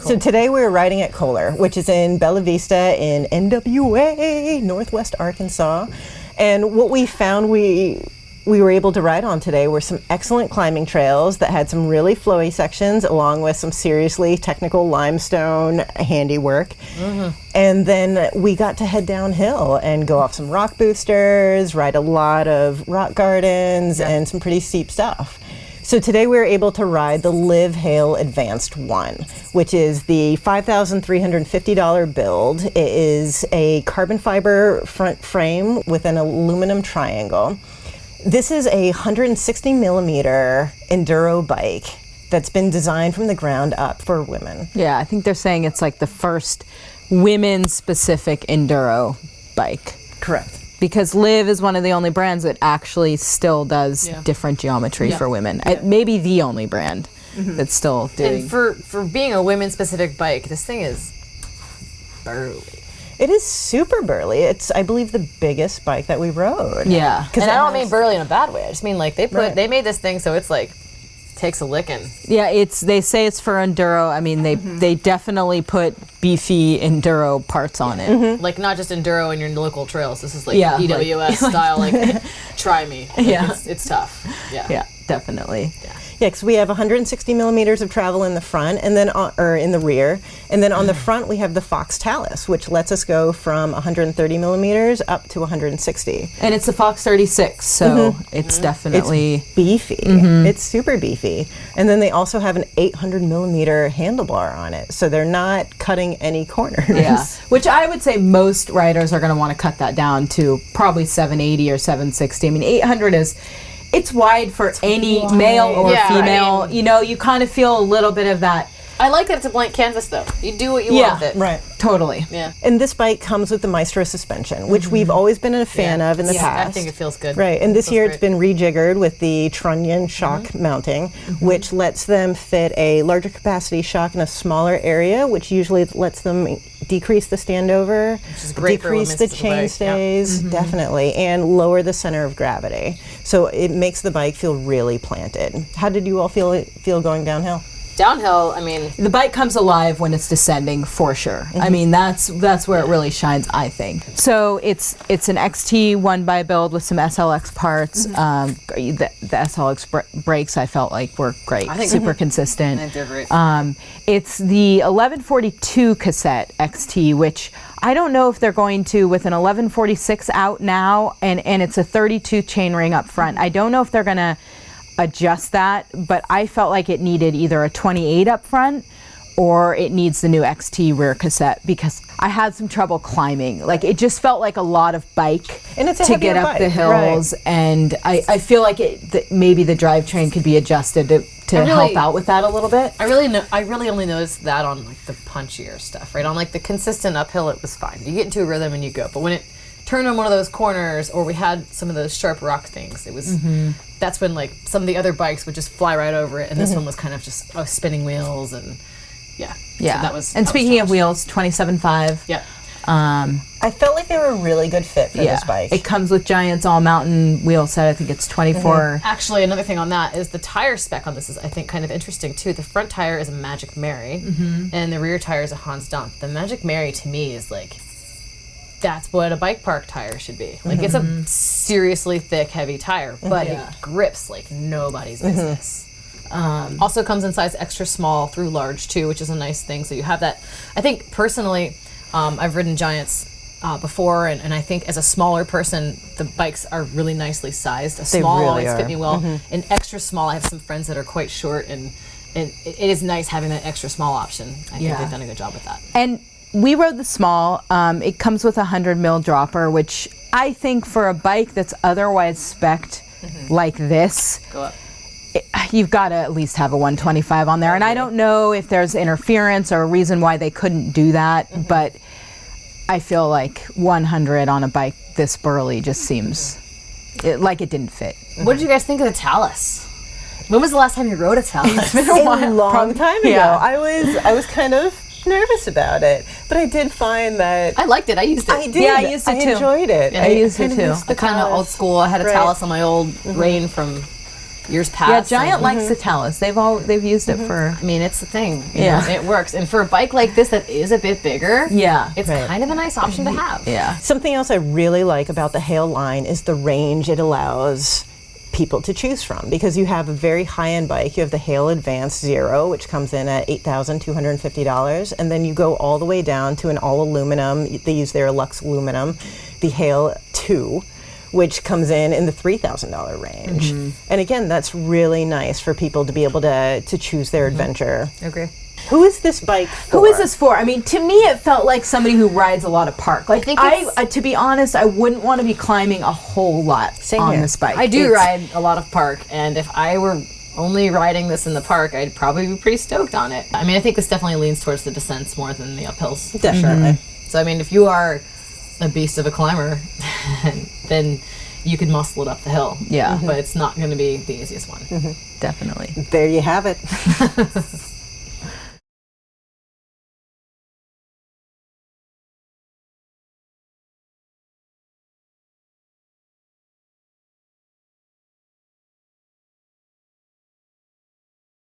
Cool. So today we're riding at Kohler, which is in Bella Vista in NWA, Northwest Arkansas. And what we found we were able to ride on today were some excellent climbing trails that had some really flowy sections along with some seriously technical limestone handiwork. And then we got to head downhill and go off some rock boosters, ride a lot of rock gardens, and some pretty steep stuff. So today we were able to ride the Liv Hail Advanced 1, which is the $5,350 build. It is a carbon fiber front frame with an aluminum triangle. This is a 160 millimeter enduro bike that's been designed from the ground up for women. Yeah, I think they're saying it's like the first women-specific enduro bike. Correct. Because Liv is one of the only brands that actually still does different geometry for women. Maybe the only brand that's still doing. And for being a women-specific bike, this thing is burly. It is super burly. It's, I believe, the biggest bike that we rode. Yeah. And I don't mean burly in a bad way. I just mean like they made this thing so it's like takes a licking. Yeah, they say it's for enduro. I mean, they definitely put beefy enduro parts on it. Like not just enduro in your local trails. This is like EWS style. Like try me. Like, it's tough. Yeah, definitely. Yeah, because we have 160 millimeters of travel in the front, and then or in the rear, and then on the front we have the Fox Talus, which lets us go from 130 millimeters up to 160. And it's a Fox 36, so it's definitely it's beefy. It's super beefy. And then they also have an 800 millimeter handlebar on it, so they're not cutting any corners. Yeah, which I would say most riders are going to want to cut that down to probably 780 or 760. I mean, 800 is. It's wide for any male or female. I mean, you know, you kind of feel a little bit of that. I like that it's a blank canvas, though. You do what you want with it. Right. Totally. Yeah. And this bike comes with the Maestro Suspension, which we've always been a fan of in the past. I think it feels good. Right. And this year it's been rejiggered with the Trunnion shock mounting, which lets them fit a larger capacity shock in a smaller area, which usually lets them decrease the standover, decrease the chain stays, definitely, and lower the center of gravity. So it makes the bike feel really planted. How did you all feel going downhill? Downhill, I mean, the bike comes alive when it's descending for sure. I mean, that's where it really shines, I think. So it's an XT 1x build with some SLX parts. The SLX brakes I felt like were great, super consistent. I think they're great. It's the 1142 cassette XT, which I don't know if they're going to with an 1146 out now, and it's a 32 chainring up front. I don't know if they're going to adjust that, but I felt like it needed either a 28 up front or it needs the new XT rear cassette because I had some trouble climbing. Like it just felt like a lot of bike and it's to get up the hills, and I feel like maybe the drivetrain could be adjusted to help out with that a little bit. I really only noticed that on like the punchier stuff, right? On like the consistent uphill, it was fine. You get into a rhythm and you go, but when it turned on one of those corners, or we had some of those sharp rock things, it was that's when like some of the other bikes would just fly right over it, and this one was kind of just spinning wheels and so that was. And speaking of wheels, 27.5. Yeah. I felt like they were a really good fit for this bike. It comes with Giant's all mountain wheel set. I think it's 24. Actually, another thing on that is the tire spec on this is I think kind of interesting too. The front tire is a Magic Mary, and the rear tire is a Hans Dampf. The Magic Mary to me is like, that's what a bike park tire should be. Like it's a seriously thick, heavy tire, but it grips like nobody's business. Also comes in size extra small through large too, which is a nice thing. So you have that. I think personally, I've ridden Giants before, and I think as a smaller person, the bikes are really nicely sized. A small always fit me well. An extra small, I have some friends that are quite short, and it is nice having that extra small option. I think they've done a good job with that. And we rode the small. It comes with a 100 mil dropper, which I think for a bike that's otherwise spec'd like this, you've got to at least have a 125 on there. And I don't know if there's interference or a reason why they couldn't do that, but I feel like 100 on a bike this burly just seems like it didn't fit. What did you guys think of the Talus? When was the last time you rode a Talus? It's been a long time ago. I was kind of nervous about it, but I did find that I liked it. I used it. I did. Yeah, I used it too. I enjoyed it. I used it too. The kind of old school. I had a Talus on my old Rain from years Yeah, past. Giant likes to tell us. They've used it for. I mean, it's the thing. Yeah. It works. And for a bike like this that is a bit bigger, Yeah. it's Right. kind of a nice option to have. Yeah. Something else I really like about the Hail line is the range it allows people to choose from, because you have a very high-end bike. You have the Hail Advanced Zero, which comes in at $8,250, and then you go all the way down to an all-aluminum. They use their Lux aluminum, the Hail 2, which comes in the $3,000 range. And again, that's really nice for people to be able to choose their adventure. I agree. Who is this bike for? Who is this for? I mean, to me, it felt like somebody who rides a lot of park. Like, think to be honest, I wouldn't want to be climbing a whole lot Same on here. this bike. I do ride a lot of park, and if I were only riding this in the park, I'd probably be pretty stoked on it. I mean, I think this definitely leans towards the descents more than the uphills. Definitely. So, I mean, if you are a beast of a climber, then you could muscle it up the hill. Yeah. But it's not going to be the easiest one. Definitely. There you have it.